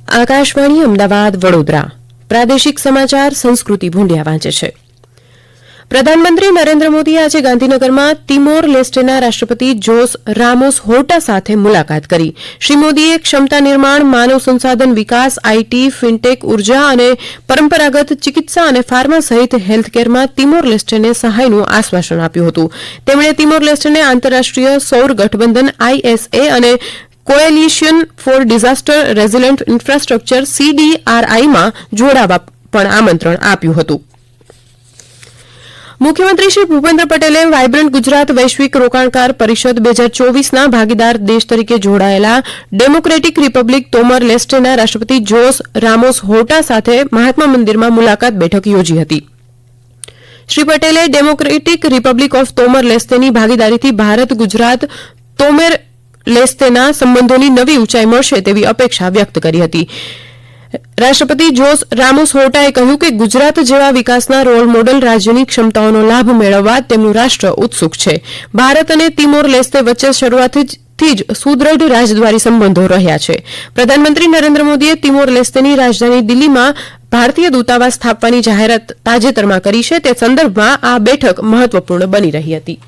આકાશવાણી અમદાવાદ વડોદરા પ્રાદેશિક સમાચાર સંસ્કૃતિ ભૂંડિયા વાંચે છે. પ્રધાનમંત્રી નરેન્દ્ર મોદીએ આજે ગાંધીનગરમાં તિમોર લેસ્ટેના રાષ્ટ્રપતિ જોસ રામોસ હોર્ટા સાથે મુલાકાત કરી. શ્રી મોદીએ ક્ષમતા નિર્માણ, માનવ સંસાધન વિકાસ, આઈટી, ફિનટેક, ઉર્જા અને પરંપરાગત ચિકિત્સા અને ફાર્મા સહિત હેલ્થકેરમાં તિમોર લેસ્ટેને સહાયનું આશ્વાસન આપ્યું હતું. તેમણે તિમોર લેસ્ટેને આંતરરાષ્ટ્રીય સૌર ગઠબંધન ISA અને કોએલિશન ફોર ડિઝાસ્ટર રેઝિલન્ટ ઇન્ફ્રાસ્ટ્રક્ચર CDRIમાં જોડાવા પણ આમંત્રણ આપ્યું હતું. મુખ્યમંત્રી શ્રી ભૂપેન્દ્ર પટેલે વાયબ્રન્ટ ગુજરાત વૈશ્વિક રોકાણકાર પરિષદ 2024ના ભાગીદાર દેશ તરીકે જોડાયેલા ડેમોક્રેટિક રિપબ્લિક તોમર લેસ્ટેના રાષ્ટ્રપતિ જોસ રામોસ હોર્ટા સાથે મહાત્મા મંદિરમાં મુલાકાત બેઠક યોજી હતી. શ્રી પટેલે ડેમોક્રેટિક રિપબ્લિક ઓફ તોમર લેસ્તેની ભાગીદારીથી ભારત ગુજરાત તોમર લેસ્તેના સંબંધોની નવી ઊંચાઈ મળશે તેવી અપેક્ષા વ્યક્ત કરી હતી. રાષ્ટ્રપતિ જોસ રામોસ હોર્ટાએ કહ્યું કે ગુજરાત જેવા વિકાસના રોલ મોડલ રાજ્યની ક્ષમતાઓનો લાભ મેળવવા તેમનું રાષ્ટ્ર ઉત્સુક છે. ભારત અને તિમોર લેસ્તે વચ્ચે શરૂઆતથી જ સુદૃઢ રાજદ્વારી સંબંધો રહ્યા છે. પ્રધાનમંત્રી નરેન્દ્ર મોદીએ તિમોર લેસ્તેની રાજધાની દિલ્હીમાં ભારતીય દૂતાવાસ સ્થાપવાની જાહેરાત તાજેતરમાં કરી છે. તે સંદર્ભમાં આ બેઠક મહત્વપૂર્ણ બની રહી હતી.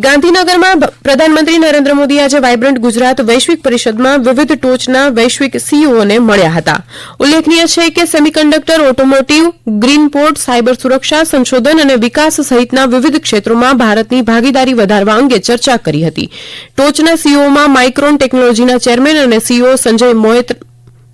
ગાંધીનગરમાં પ્રધાનમંત્રી નરેન્દ્ર મોદી આજે વાયબ્રન્ટ ગુજરાત વૈશ્વિક પરિષદમાં વિવિધ ટોચના વૈશ્વિક CEOને મળ્યા હતા. ઉલ્લેખનીય છે કે semiconductor, automotive, green port, cyber સુરક્ષા, સંશોધન અને વિકાસ સહિતના વિવિધ ક્ષેત્રોમાં ભારતની ભાગીદારી વધારવા અંગે ચર્ચા કરી હતી. ટોચના CEOમાં માઇક્રોન ટેકનોલોજીના ચેરમેન અને CEO સંજય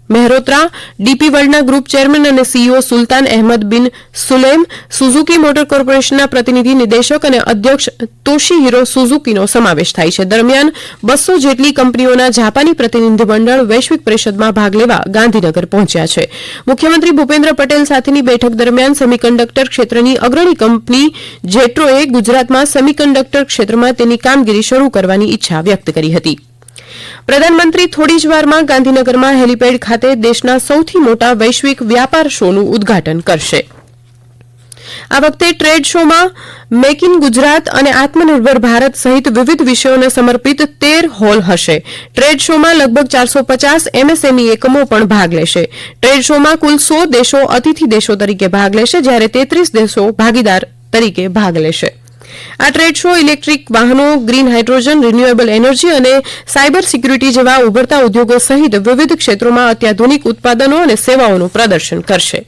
મહેરોત્રા, ડીપી વર્લ્ડના ગ્રુપ ચેરમેન અને CEO Sultan Ahmed bin Sulayem, Suzuki motor કોર્પોરેશનના પ્રતિનિધિ નિદેશક અને અધ્યક્ષ તોશીહિરો સુઝુકીનો સમાવેશ થાય છે. દરમિયાન 200 જેટલી કંપનીઓના જાપાની પ્રતિનિધિમંડળ વૈશ્વિક પરિષદમાં ભાગ લેવા ગાંધીનગર પહોંચ્યા છે. મુખ્યમંત્રી ભૂપેન્દ્ર પટેલ સાથેની બેઠક દરમિયાન સેમિકન્ડક્ટર ક્ષેત્રની અગ્રણી કંપની જેટ્રોએ ગુજરાતમાં સેમિકન્ડક્ટર ક્ષેત્રમાં તેની કામગીરી શરૂ કરવાની ઈચ્છા વ્યક્ત કરી હતી. પ્રધાનમંત્રી થોડી જ વારમાં ગાંધીનગરમાં હેલીપેડ ખાતે દેશના સૌથી મોટા વૈશ્વિક વ્યાપાર શોનું ઉદઘાટન કરશે. આ વખતે ટ્રેડ શોમાં મેક ઇન ગુજરાત અને આત્મનિર્ભર ભારત સહિત વિવિધ વિષયોને સમર્પિત 13 હોલ હશે. ટ્રેડ શોમાં લગભગ 450 MSME એકમો પણ ભાગ લેશે. ટ્રેડ શોમાં કુલ 100 દેશો અતિથિ દેશો તરીકે ભાગ લેશે, જ્યારે 33 દેશો ભાગીદાર તરીકે ભાગ લેશે. આ ટ્રેડ શો ઇલેક્ટ્રિક વાહનો, ગ્રીન હાઇડ્રોજન, રિન્યુએબલ એનર્જી અને સાયબર સિક્યુરિટી જેવા ઉભરતા ઉદ્યોગો સહિત વિવિધ ક્ષેત્રોમાં અત્યાધુનિક ઉત્પાદનો અને સેવાઓનું પ્રદર્શન કરશે.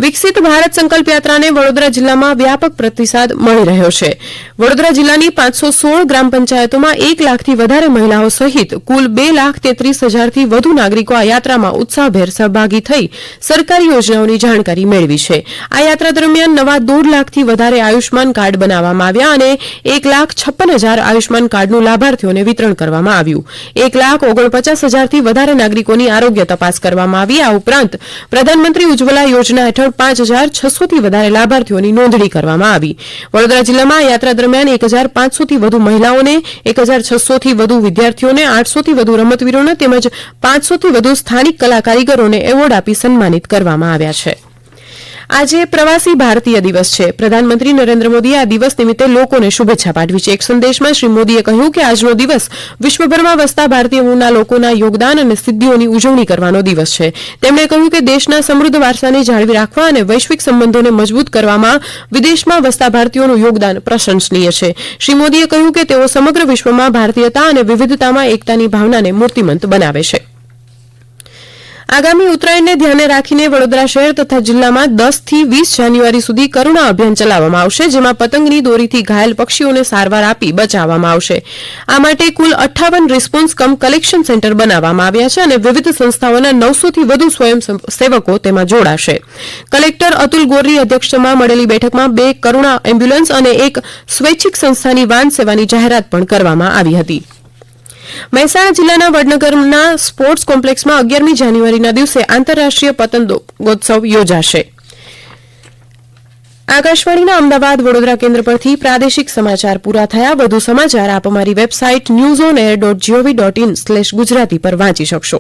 વિકસિત ભારત સંકલ્પ યાત્રાને વડોદરા જિલ્લામાં વ્યાપક પ્રતિસાદ મળી રહ્યો છે. વડોદરા જિલ્લાની 516 ગ્રામ પંચાયતોમાં 1 લાખથી વધારે મહિલાઓ સહિત કુલ 2,33,000થી વધુ નાગરિકો આ યાત્રામાં ઉત્સાહભેર સહભાગી થઈ સરકારી યોજનાઓની જાણકારી મેળવી છે. આ યાત્રા દરમિયાન નવા 1.5 લાખથી વધારે આયુષ્માન કાર્ડ બનાવવામાં આવ્યા અને 1,56,000 આયુષ્માન કાર્ડનું લાભાર્થીઓને વિતરણ કરવામાં આવ્યું. 1,49,000થી વધારે નાગરિકોની આરોગ્ય તપાસ કરવામાં આવી. આ ઉપરાંત પ્રધાનમંત્રી ઉજ્જવલા યોજના હેઠળ 5,600થી વધારે લાભાર્થીઓની નોંધણી કરવામાં આવી. વડોદરા જિલ્લામાં યાત્રા દરમિયાન 1,500થી વધુ મહિલાઓને, 1,600થી વધુ વિદ્યાર્થીઓને, 800થી વધુ રમતવીરોને તેમજ 500થી વધુ સ્થાનિક કલા કારીગરોને એવોર્ડ આપી સન્માનિત કરવામાં આવ્યા છે. આજે પ્રવાસી ભારતીય દિવસ છે. પ્રધાનમંત્રી નરેન્દ્ર મોદીએ આ દિવસ નિમિત્તે લોકોને શુભેચ્છા પાઠવી છે. એક સંદેશમાં શ્રી મોદીએ કહ્યું કે આજનો દિવસ વિશ્વભરમાં વસતા ભારતીય મૂળના લોકોના યોગદાન અને સિદ્ધિઓની ઉજવણી કરવાનો દિવસ છે. તેમણે કહ્યું કે દેશના સમૃદ્ધ વારસાને જાળવી રાખવા અને વૈશ્વિક સંબંધોને મજબૂત કરવામાં વિદેશમાં વસતા ભારતીયોનું યોગદાન પ્રશંસનીય છે. શ્રી મોદીએ કહ્યું કે તેઓ સમગ્ર વિશ્વમાં ભારતીયતા અને વિવિધતામાં એકતાની ભાવનાને મૂર્તિમંત બનાવે છે. આગામી ઉત્તરાયણને ધ્યાને રાખીને વડોદરા શહેર તથા જિલ્લામાં 10 થી 20 જાન્યુઆરી સુધી કરુણા અભિયાન ચલાવવામાં આવશે, જેમાં પતંગની દોરીથી ઘાયલ પક્ષીઓને સારવાર આપી બચાવવામાં આવશે. આ માટે કુલ 58 રિસ્પોન્સ કમ કલેક્શન સેન્ટર બનાવવામાં આવ્યા છે અને વિવિધ સંસ્થાઓના 900થી વધુ સ્વયંસેવકો તેમાં જોડાશે. કલેક્ટર અતુલ ગોરની અધ્યક્ષતામાં મળેલી બેઠકમાં 2 કરુણા એમ્બ્યુલન્સ અને 1 સ્વૈચ્છિક સંસ્થાની વાન સેવાની જાહેરાત પણ કરવામાં આવી હતી. મહેસાણા જિલ્લાના વડનગરના સ્પોર્ટ્સ કોમ્પ્લેક્સમાં 11મી જાન્યુઆરીના દિવસે આંતરરાષ્ટ્રીય પતંગોત્સવ યોજાશે. આકાશવાણીના અમદાવાદ વડોદરા કેન્દ્ર પરથી પ્રાદેશિક સમાચાર પૂરા થયા. વધુ સમાચાર આપ અમારી વેબસાઇટ newsonair.gov.in/ગુજરાતી પર વાંચી શકશો.